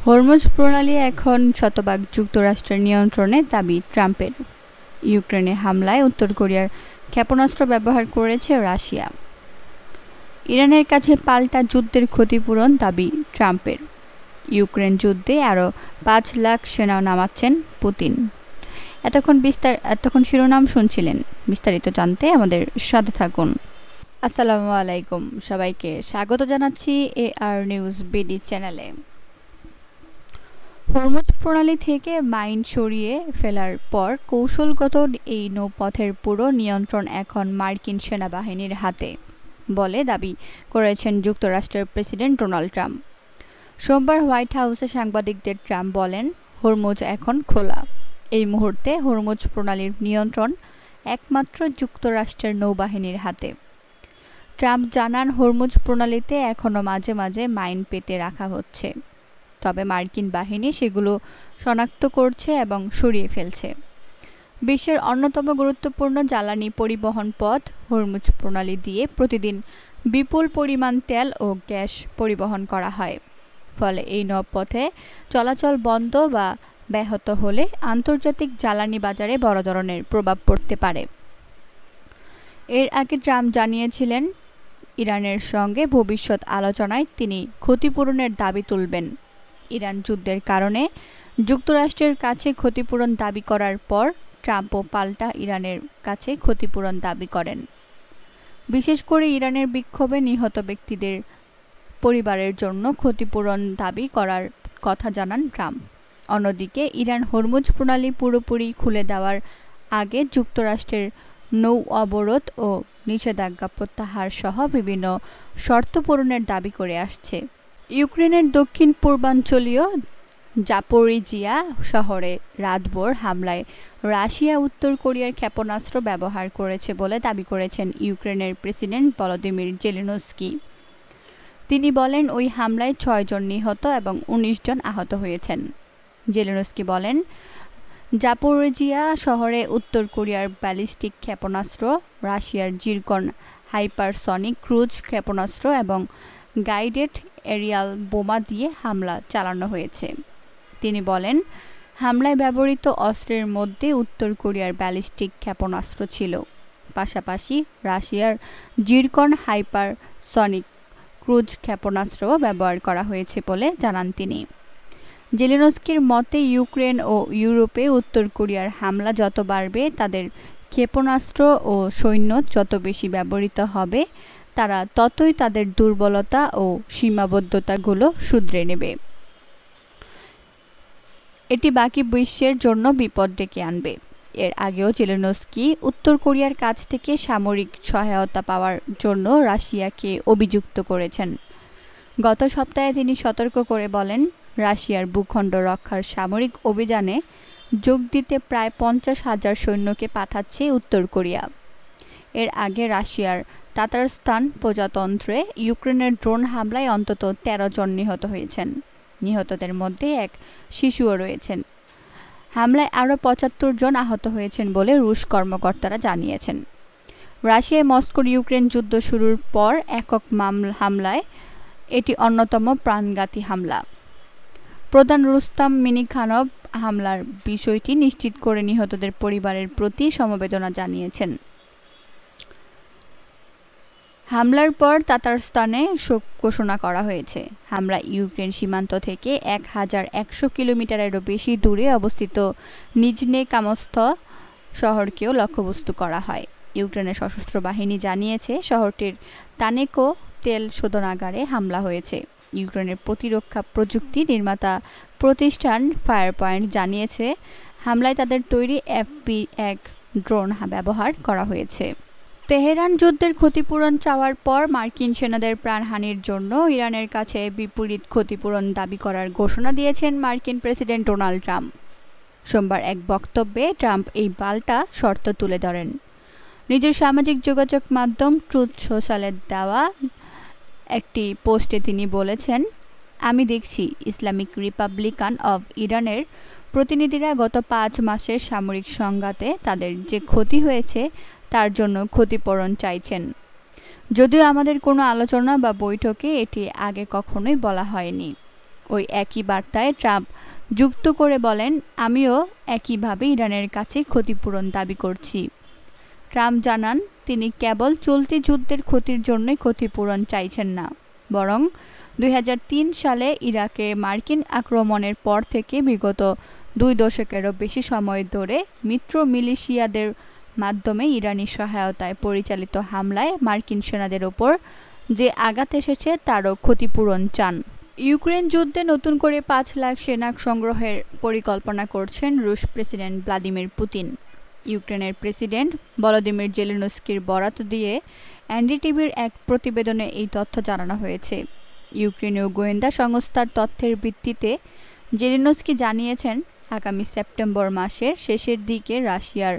Hormuz প্রণালী এখন শতভাগ যুক্তরাষ্ট্রের নিয়ন্ত্রণে, দাবি ট্রাম্পের। ইউক্রেনে হামলায় উত্তর কোরিয়ার ক্ষেপণাস্ত্র ব্যবহার করেছে রাশিয়া। ইরানের কাছে পাল্টা যুদ্ধের ক্ষতিপূরণ, দাবি ট্রাম্পের। ইউক্রেন যুদ্ধে আরও ৫ লাখ সেনা নামাচ্ছেন পুতিন। এতক্ষণ শিরোনাম শুনছিলেন। বিস্তারিত জানতে আমাদের সাথে থাকুন। আসসালামু আলাইকুম, সবাইকে স্বাগত জানাচ্ছি AR নিউজ বিডি চ্যানেলে। হরমুজ প্রণালী থেকে মাইন সরিয়ে ফেলার পর কৌশলগত এই নৌপথের পুরো নিয়ন্ত্রণ এখন মার্কিন সেনাবাহিনীর হাতে বলে দাবি করেছেন যুক্তরাষ্ট্রের প্রেসিডেন্ট ডোনাল্ড ট্রাম্প। সোমবার হোয়াইট হাউসে সাংবাদিকদের ট্রাম্প বলেন, হরমুজ এখন খোলা। এই মুহূর্তে হরমুজ প্রণালীর নিয়ন্ত্রণ একমাত্র যুক্তরাষ্ট্রের নৌবাহিনীর হাতে। ট্রাম্প জানান, হরমুজ প্রণালীতে এখনও মাঝে মাঝে মাইন পেতে রাখা হচ্ছে, তবে মার্কিন বাহিনী সেগুলো শনাক্ত করছে এবং সরিয়ে ফেলছে। বিশ্বের অন্যতম গুরুত্বপূর্ণ জ্বালানি পরিবহন পথ হরমুজ প্রণালী দিয়ে প্রতিদিন বিপুল পরিমাণ তেল ও গ্যাস পরিবহন করা হয়। ফলে এই নৌপথে চলাচল বন্ধ বা ব্যাহত হলে আন্তর্জাতিক জ্বালানি বাজারে বড় ধরনের প্রভাব পড়তে পারে। এর আগে ট্রাম্প জানিয়েছিলেন, ইরানের সঙ্গে ভবিষ্যৎ আলোচনায় তিনি ক্ষতিপূরণের দাবি তুলবেন। ইরান যুদ্ধের কারণে যুক্তরাষ্ট্রের কাছে ক্ষতিপূরণ দাবি করার পর ট্রাম্পও পাল্টা ইরানের কাছে ক্ষতিপূরণ দাবি করেন। বিশেষ করে ইরানের বিক্ষোভে নিহত ব্যক্তিদের পরিবারের জন্য ক্ষতিপূরণ দাবি করার কথা জানান ট্রাম্প। অন্যদিকে ইরান হরমুজ প্রণালী পুরোপুরি খুলে দেওয়ার আগে যুক্তরাষ্ট্রের নৌ অবরোধ ও নিষেধাজ্ঞা প্রত্যাহার সহ বিভিন্ন শর্ত পূরণের দাবি করে আসছে। ইউক্রেনের দক্ষিণ পূর্বাঞ্চলীয় জাপোরিজিয়া শহরে রাতভর হামলায় রাশিয়া উত্তর কোরিয়ার ক্ষেপণাস্ত্র ব্যবহার করেছে বলে দাবি করেছেন ইউক্রেনের প্রেসিডেন্ট ভলোদিমির জেলেনস্কি। তিনি বলেন, ওই হামলায় ৬ জন নিহত এবং ১৯ জন আহত হয়েছেন। জেলেনস্কি বলেন, জাপোরিজিয়া শহরে উত্তর কোরিয়ার ব্যালিস্টিক ক্ষেপণাস্ত্র, রাশিয়ার জিরকন হাইপারসনিক ক্রুজ ক্ষেপণাস্ত্র এবং গাইডেড এরিয়াল বোমা দিয়ে হামলা চালানো হয়েছে। তিনি বলেন, হামলায় ব্যবহৃত অস্ত্রের মধ্যে উত্তর কোরিয়ার ব্যালিস্টিক ক্ষেপণাস্ত্র ছিল, পাশাপাশি রাশিয়ার জিরকন হাইপারসনিক ক্রুজ ক্ষেপণাস্ত্রও ব্যবহার করা হয়েছে বলে জানান তিনি। জেলেনস্কির মতে, ইউক্রেন ও ইউরোপে উত্তর কোরিয়ার হামলা যত বাড়বে, তাদের ক্ষেপণাস্ত্র ও সৈন্য যত বেশি ব্যবহৃত হবে, তারা ততই তাদের দুর্বলতা ও সীমাবদ্ধতাগুলো শুধরে নেবে। এটি বাকি বিশ্বের জন্য বিপদ ডেকে আনবে। এর আগেও জেলেনস্কি উত্তর কোরিয়ার কাছ থেকে সামরিক সহায়তা পাওয়ার জন্য রাশিয়াকে অভিযুক্ত করেছেন। গত সপ্তাহে তিনি সতর্ক করে বলেন, রাশিয়ার ভূখণ্ড রক্ষার সামরিক অভিযানে যোগ দিতে প্রায় ৫০,০০০ সৈন্যকে পাঠাচ্ছে উত্তর কোরিয়া। এর আগে রাশিয়ার তাতারস্তান প্রজাতন্ত্রে ইউক্রেনের ড্রোন হামলায় অন্তত ১৩ জন নিহত হয়েছেন। নিহতদের মধ্যে এক শিশুও রয়েছেন। হামলায় আরও ৭৫ জন আহত হয়েছেন বলে রুশ কর্মকর্তারা জানিয়েছেন। রাশিয়ায় মস্কোর ইউক্রেন যুদ্ধ শুরুর পর একক হামলায় এটি অন্যতম প্রাণঘাতী হামলা। প্রধান রুস্তাম মিনিখানভ হামলার বিষয়টি নিশ্চিত করে নিহতদের পরিবারের প্রতি সমবেদনা জানিয়েছেন। হামলার পর তাতারস্তানে শোক ঘোষণা করা হয়েছে। হামলা ইউক্রেন সীমান্ত থেকে ১,১০০ কিলোমিটারেরও বেশি দূরে অবস্থিত নিজনে কামস্থ শহরকেও লক্ষ্যবস্তু করা হয়। ইউক্রেনের সশস্ত্র বাহিনী জানিয়েছে, শহরটির তানেকো তেল শোধনাগারে হামলা হয়েছে। ইউক্রেনের প্রতিরক্ষা প্রযুক্তি নির্মাতা প্রতিষ্ঠান ফায়ার পয়েন্ট জানিয়েছে, হামলায় তাদের তৈরি FP-1 ড্রোন ব্যবহার করা হয়েছে। তেহরান যুদ্ধের ক্ষতিপূরণ চাওয়ার পর মার্কিন সেনাদের প্রাণহানির জন্য ইরানের কাছে বিপরীত ক্ষতিপূরণ দাবি করার ঘোষণা দিয়েছেন মার্কিন প্রেসিডেন্ট ডোনাল্ড ট্রাম্প। সোমবার এক বক্তব্যে ট্রাম্প এই পাল্টা শর্ত তুলে ধরেন। নিজের সামাজিক যোগাযোগ মাধ্যম ট্রুথ সোশ্যালে দেওয়া একটি পোস্টে তিনি বলেছেন, আমি দেখছি ইসলামিক রিপাবলিকান অব ইরানের প্রতিনিধিরা গত ৫ মাসের সামরিক সংঘাতে তাদের যে ক্ষতি হয়েছে তার জন্য ক্ষতিপূরণ চাইছেন। যদিও আমাদের কোনো আলোচনা বা বৈঠকে এটি আগে কখনোই বলা হয়নি। ওই একই বার্তায় ট্রাম্প যুক্ত করে বলেন, আমিও একইভাবে ইরানের কাছে ক্ষতিপূরণ দাবি করছি। ট্রাম্প জানান, তিনি কেবল চলতি যুদ্ধের ক্ষতির জন্যই ক্ষতিপূরণ চাইছেন না, বরং 2003 সালে ইরাকে মার্কিন আক্রমণের পর থেকে বিগত 2 দশকেরও বেশি সময় ধরে মিত্র মিলিশিয়াদের মাধ্যমে ইরানি সহায়তায় পরিচালিত হামলায় মার্কিন সেনাদের ওপর যে আঘাত এসেছে তারও ক্ষতিপূরণ চান। ইউক্রেন যুদ্ধে নতুন করে 5 লাখ সেনা সংগ্রহের পরিকল্পনা করছেন রুশ প্রেসিডেন্ট ভ্লাদিমির পুতিন। ইউক্রেনের প্রেসিডেন্ট ভলোদিমির জেলেনস্কির বরাত দিয়ে এনডিটিভির এক প্রতিবেদনে এই তথ্য জানানো হয়েছে। ইউক্রেনীয় গোয়েন্দা সংস্থার তথ্যের ভিত্তিতে জেলেনস্কি জানিয়েছেন, আগামী সেপ্টেম্বর মাসের শেষের দিকে রাশিয়ার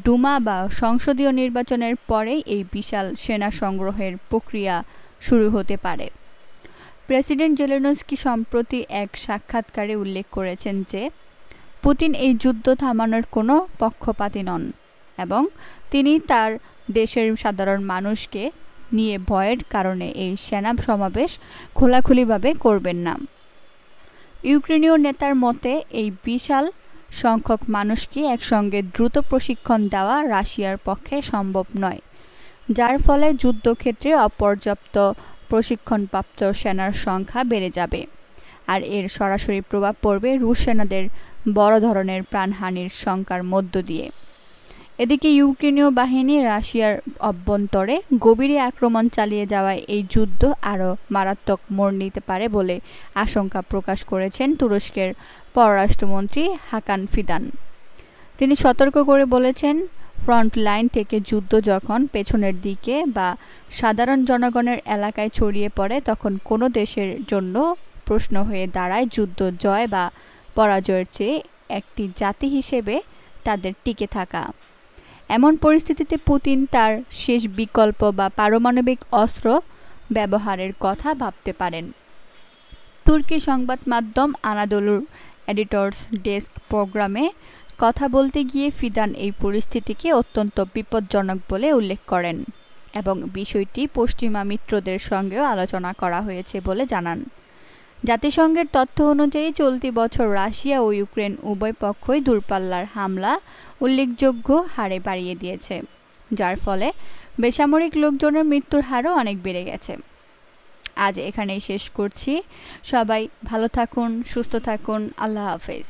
ডুমা বা সংসদীয় নির্বাচনের পরেই এই বিশাল সেনা সংগ্রহের প্রক্রিয়া শুরু হতে পারে। প্রেসিডেন্ট জেলেনস্কি সম্প্রতি এক সাক্ষাৎকারে উল্লেখ করেছেন যে পুতিন এই যুদ্ধ থামানোর কোনো পক্ষপাতী নন এবং তিনি তার দেশের সাধারণ মানুষকে নিয়ে ভয়ের কারণে এই সেনা সমাবেশ খোলাখুলিভাবে করবেন না। ইউক্রেনীয় নেতার মতে, এই বিশাল সংখ্যক মানুষকে একসঙ্গে দ্রুত প্রশিক্ষণ দেওয়া রাশিয়ার পক্ষে সম্ভব নয়, যার ফলে যুদ্ধক্ষেত্রে অপর্যাপ্ত প্রশিক্ষণপ্রাপ্ত সেনার সংখ্যা বেড়ে যাবে, আর এর সরাসরি প্রভাব পড়বে রুশ সেনাদের বড় ধরনের প্রাণহানির শঙ্কার মধ্য দিয়ে। এদিকে ইউক্রেনীয় বাহিনী রাশিয়ার অভ্যন্তরে গভীরে আক্রমণ চালিয়ে যাওয়ায় এই যুদ্ধ আরও মারাত্মক মোড় নিতে পারে বলে আশঙ্কা প্রকাশ করেছেন তুরস্কের পররাষ্ট্রমন্ত্রী হাকান ফিদান। তিনি সতর্ক করে বলেছেন, ফ্রন্ট লাইন থেকে যুদ্ধ যখন পেছনের দিকে বা সাধারণ জনগণের এলাকায় ছড়িয়ে পড়ে, তখন কোনো দেশের জন্য প্রশ্ন হয়ে দাঁড়ায় যুদ্ধ জয় বা পরাজয়ের চেয়ে একটি জাতি হিসেবে তাদের টিকে থাকা। এমন পরিস্থিতিতে পুতিন তার শেষ বিকল্প বা পারমাণবিক অস্ত্র ব্যবহারের কথা ভাবতে পারেন। তুর্কি সংবাদ মাধ্যম আনাদোলুর এডিটর্স ডেস্ক প্রোগ্রামে কথা বলতে গিয়ে ফিদান এই পরিস্থিতিকে অত্যন্ত বিপজ্জনক বলে উল্লেখ করেন এবং বিষয়টি পশ্চিমা মিত্রদের সঙ্গেও আলোচনা করা হয়েছে বলে জানান। জাতিসংঘের তথ্য অনুযায়ী চলতি বছর রাশিয়া ও ইউক্রেন উভয় পক্ষই দূরপাল্লার হামলা উল্লেখযোগ্য হারে বাড়িয়ে দিয়েছে, যার ফলে বেসামরিক লোকজনের মৃত্যুর হারও অনেক বেড়ে গেছে। আজ এখানেই শেষ করছি। সবাই ভালো থাকুন, সুস্থ থাকুন। আল্লাহ হাফেজ।